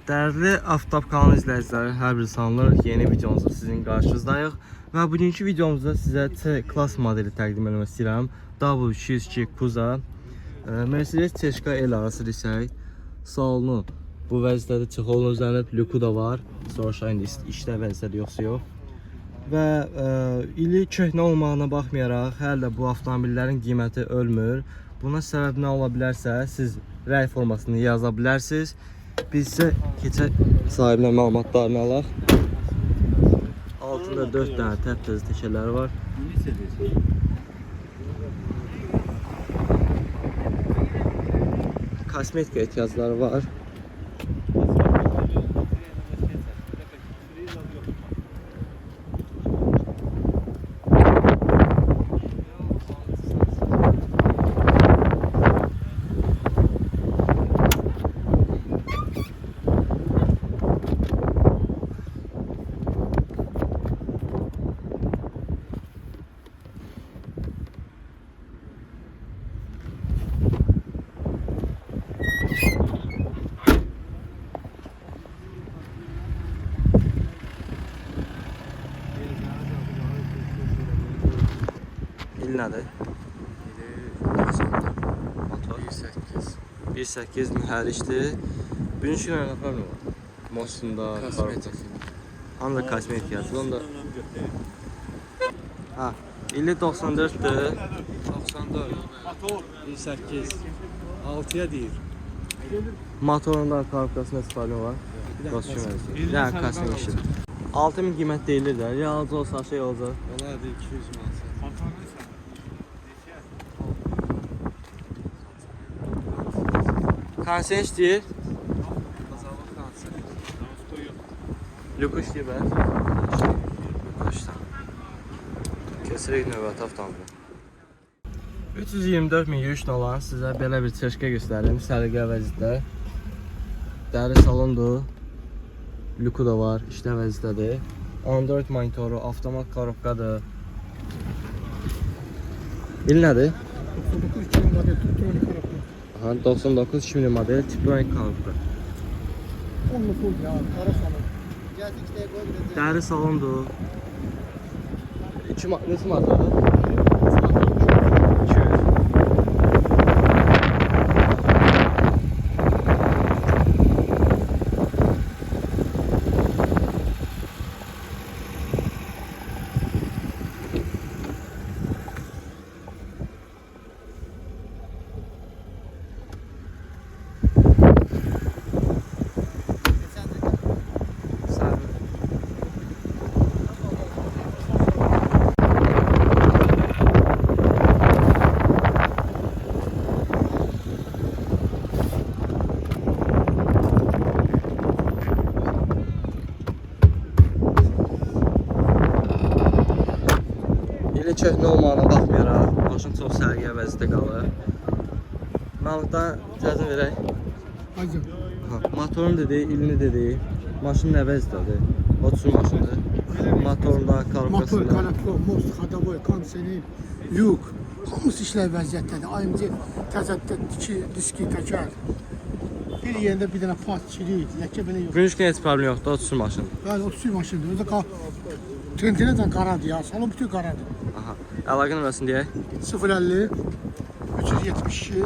Değerli Aftab kanalı izləyiciləri, hər bir sanılır yeni videomuzda sizin qarşınızdayıq və bugünkü videomuzda sizə C-Class modeli təqdim etmək istəyirəm. W202 Kuza Mercedes C-K L arası desək, salonu bu vəziyyətdə çıxolun üzərində lüku da var. Soruşayın işdə vəziyyətdə yoxsa yox. Və ili köhnə olmağına baxmayaraq, hələ də bu avtomobillərin qiyməti ölmür. Buna səbəb nə ola bilərsə, siz rəy formasını yaza bilərsiniz. Biz isə keçək sahibinə məlumatlarını alaq. Altında 4 dənə təptəz tekerləri var. Kosmetika ehtiyacları var. İl nədir? 1.8 mühərrikdir. Bugünkü günə nəfər mi var? Maşında, hanı da kosmetik yazılır. Onda ha, ili 94'dür. 94. 1.8. 6'ya deyir. Motorunda korpukasında istifadə var. Ya kosmetik işidir. 6000 qiymət deyilir də. Ya alıcı olsa şey olacaq. Olar 200 manat. Konsenç deyir. Bazarlıq dansı. Lükuş deyir bəs. Lükuşdan. Kəsirik növbəti avtomobil. 324 min yürüyüşlə olan sizə belə bir çeşkə göstərim. Səliqə vəziyyətdə. Dəri salondur. Lüku da var. İşdə vəziyyətdədir. Android monitoru, avtomat korobkadır. İl nədir? 99 2000 model Tiptronic korobka. Dəri salondur. 2 motordur. Köhnə olmağına baxmayaraq, maşın çox sərgiyə vəziyyətdə qalır. Məlumatdan icazə verək. Motorun dedi, ilini dedi. Maşın nə vəziyyətdədir? Otusun maşındır. Motorunda, korobkasında. Motor, korobka, most, xadaboy, kondisioner, yük. Hamısı işlər vəziyyətdədir. AMG təzəddə diski, təkər. Bir yerində bir dənə faz, çirik, ləkə belə yox. Günüş heç problem yoxdur, otusun maşın. Bəli, otusun maşındır. Özdə trentinəcən qaradır ya, salon bütün qaradır. Aha. Əlaqə nömrəsini deyək. 050 372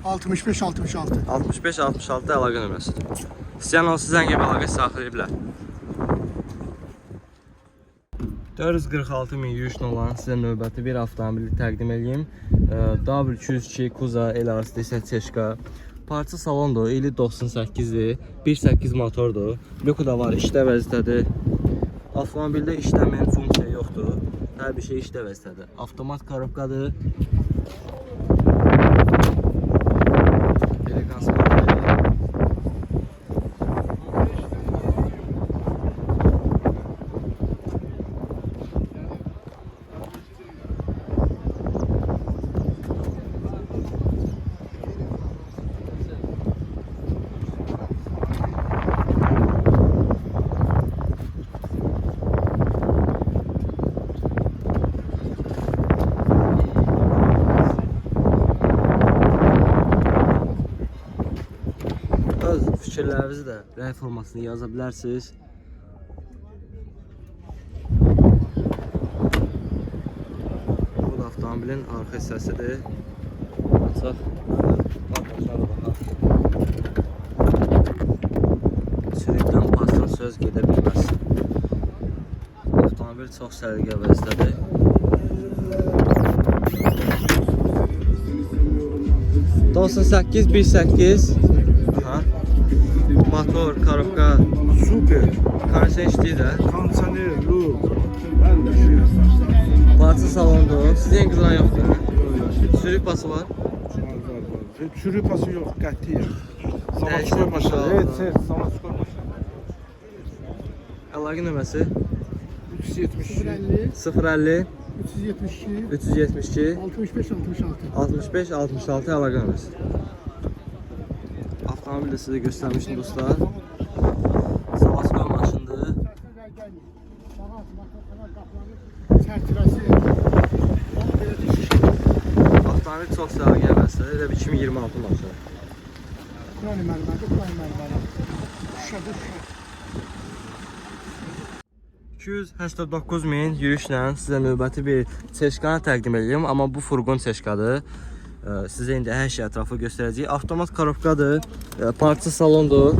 65 66. 65-66 əlaqə nömrəsidir. İstəyən olsa zəng edib əlaqə saxlaya bilər. 446 min yürüyüşlə olan sizə növbəti bir avtomobili təqdim edeyim. W202 Kuza L arası desə C-K. Parça salondur, ili 98'dir. 1.8 motordur. Lüku da var, işdə vəziyyətdədir. Avtomobildə işləməyən funksiya yoxdur. Hər bir şey işdə vəziyyətdədir. Avtomat korobkadır. Elegans modeli. fikirlərinizi də rəy formasını yaza bilərsiniz. Bu da avtomobilin arxa hissəsidir. Açaq. Bagajlara baxaq. Sürükdən pasdan söz gedə bilməz. Avtomobil çox səliqə vəzdədir. Dostum 818 motor, korobka, Super. kondisioner işləyir də. Kondisioner, look. Hər bir şey. Parça salondur. Sizin qızılan yoxdur. Sürük bası var. Var. Çürü pası yox, qətiyyən. Dəyişmə Samaçkoy pası. maşın. Evet, Samaçkoy maşın. Əlaqə nömrəsi 372. 050 050 372 372 65 66. 65 66 əlaqə nömrəsi. Avtomobil də sizə göstərmişdim dostlar. Savaskor maşındır. Çərtirəsi. Avtomobil çox səliqə vəzdədir. Elə bir 2026 maşını. Kur'an-ı Mərmədi, Kur'an-ı Mərmədi. Şuşadı, şuşadı. 289 min yürüşlə sizə növbəti bir çeşkanı təqdim edeyim. Amma bu furqon çeşkadır. Sizə indi hər şey ətrafı göstərəcəyik. Avtomat korobkadır. Parça salondur.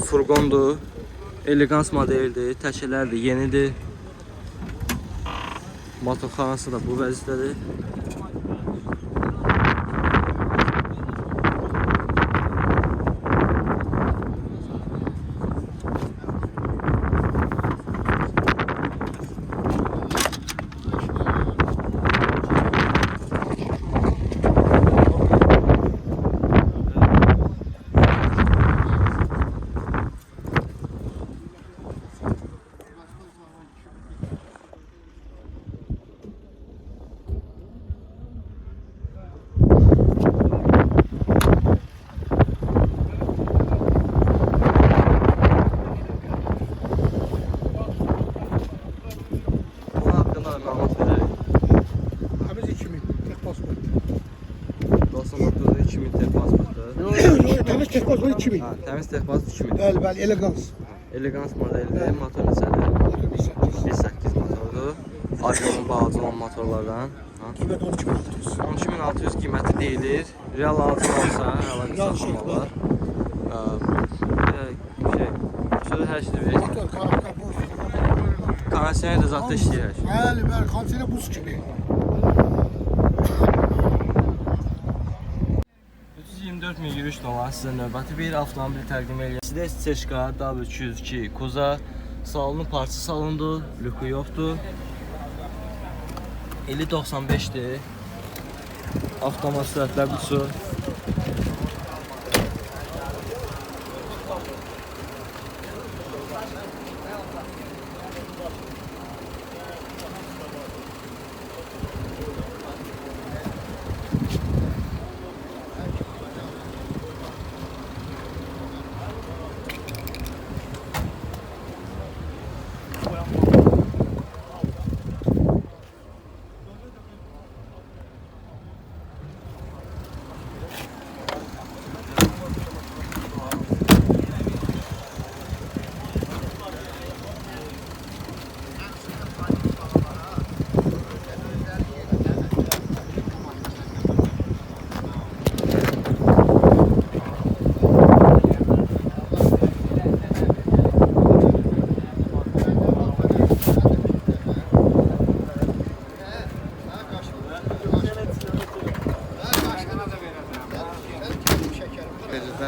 Furqondur. Elegans modeldir. Təkərlərdir, yenidir. Motorxanası da bu vəziyyətdədir. Bunun haqqında da məlumat verərik. Həmiz 2000, tek pasport. 99 2000 tek pasportdur. Təmiz tek pasport 2000. Ha, təmiz tek pasport 2000. Bəli, bəli, elegans. Elegans modeldir. Motor neçədir? 1.8 motordur. Arqonun balaca olan motorlardan. Qiymət 12600. 12600 qiyməti deyilir. Real altın olsa əlaqə saxlamalar. Şöyle hər şey verir. Motor, karakter, boş. Kondisioner də zətdə işləyir. Bəli, bəli, kondisioner buz kimi. 324 min yürüyüş olan sizə növbəti bir avtomobil təqdim edir. Mercedes C-Şka W202 Kuza. Salonun parça salondur, lüku yoxdur. 50-95'dir. Avtomat sürətlər qutusu.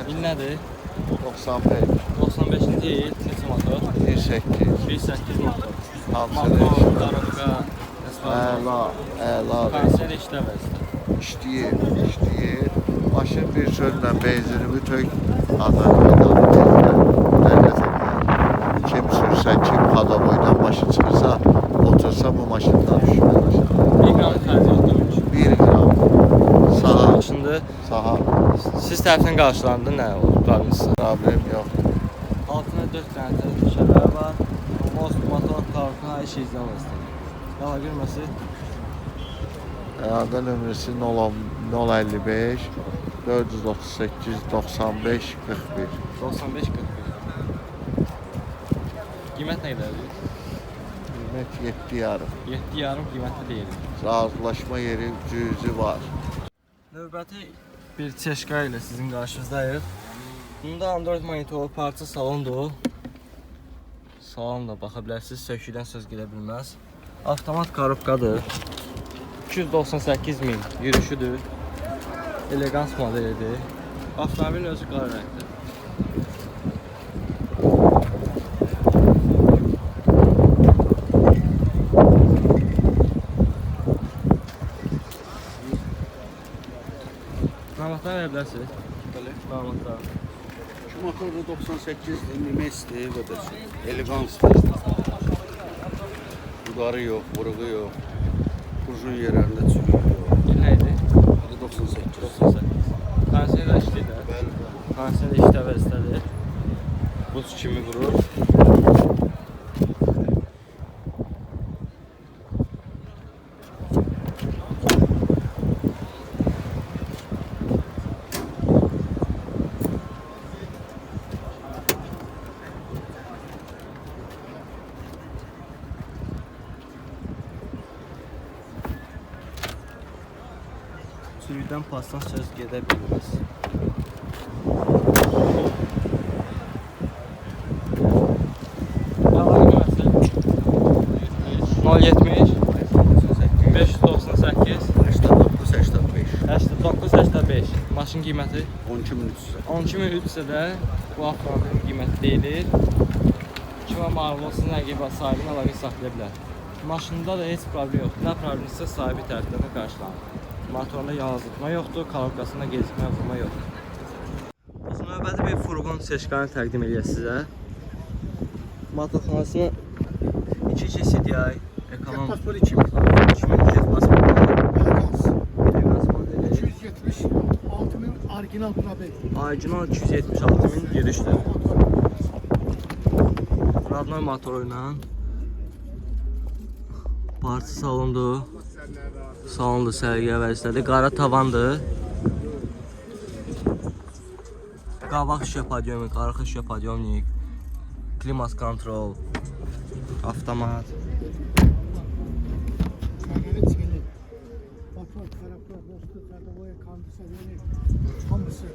İl nədir? 95, 95-ci il, neçə motor? 18, 1.8 motor. Hamısı Motor, darabka, əla, əla konser işləməzdir. işləyir. Maşın bir sözlə benzinimi tök, Azərbaycanın kim sürsə, kim Xadaboydan maşın çıxırsa, otursa bu maşından düşməz aşağı. 1 qram xərci yoxdur. 1 qram sağa, Şimdi sağa, siz tərəfindən qarşılandı nə olduqlarınız? problem yox. Altına 4 dənə şəbəkə var. Most motor kartına hər şey izləməzdir. Daha görməsi Əlaqə nömrəsi 055 438 95 41. 95 41. Qiymət nə qədərdir? Qiymət 7,5. 7,5 qiymətli deyil. Razılaşma yeri cüzi var. Növbəti bir çeşka ilə sizin qarşınızdayıq. Bunda Android monitoru parça salondur. Salon da baxa bilərsiniz, söküdən söz gedə bilməz. Avtomat korobkadır. 298.000 yürüşüdür. Elegans modelidir. Avtomobilin özü qara rəngdir. Məlumatlar verə bilərsiniz? Məlumatlar. Şu motorda 98 mm'dir, böyləsi. Elegansdır. Udarı yox, vuruğu yox. Burjun yerlərində çürük yox. Nə idi? Bu da 98. 98. Konserdə işləyir də. Bəli. Konserdə işlə vəzifədir. Buz kimi vurur. Sürüdən pasdan söz gedə bilməz. Əlaqə nömrəsi 070 598 89, 85. 8985. Maşın qiyməti 12.300. 12300 də bu avtomobilin qiyməti deyilir. Kimə maraqlı olsun, nəqib sahibini əlaqə saxlaya bilər. Maşında da heç problem yoxdur. Nə problemsə sahibi tərəfindən qarşılanır. Motorunda yağızlıqma yoxdur, korobkasında gecikmə vurma yoxdur. Növbəti bir furqon seçkanı təqdim edək sizə. Motorxanasını 2 CDI ekonom Paspor 2000. 2000 pasportu. Elegans. Elegans modeli. 276.000 orijinal probel. Orijinal 276.000 girişdir. Radnor motoru ilə parça salondur. Salonda sərgiyə vəzifədir. Qara tavandır. Qabaq şüşə podyomik, arxa şüşə podyomik, klimat kontrol, avtomat. Fərqləri çelik. Motor, taraflar, boşluq, fərqəvoya, kondisiyonu, hamısı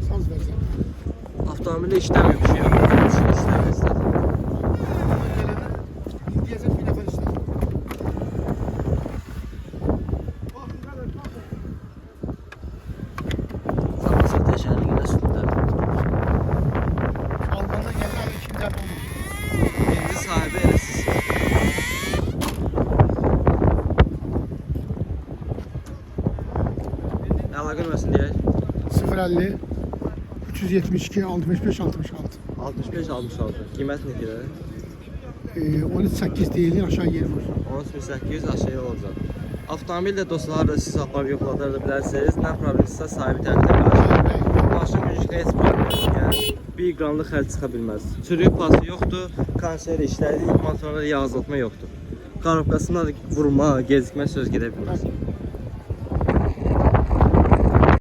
saz vəziyyəti. Avtomobildə işləmir bir şey yox. İşləmir istədim. İndiyəcə bir nəfər işlədir. Zapasa təşəri ilə üstündə. Almanda gələn 200 olur. İndi sahibi eləsiz. Əlaqə nömrəsini deyək. 050 372 65 66. 65-66. Qiymət neçədir? 13.8 deyilir, aşağı yeri var. 13800 aşağıya olacaq. Avtomobildə dostlar da siz aparıb yoxlada bilərsiniz. Nə problemsə sahibi tərəfindən qarşılanır. Maşın müzikə heç problem yox. Yəni 1 qramlıq xərc çıxa bilməz. Çürük pası yoxdur, konser işləri, motorda yağızlatma yoxdur. Korobkasında da vurma, gecikmə söz gedə bilməz.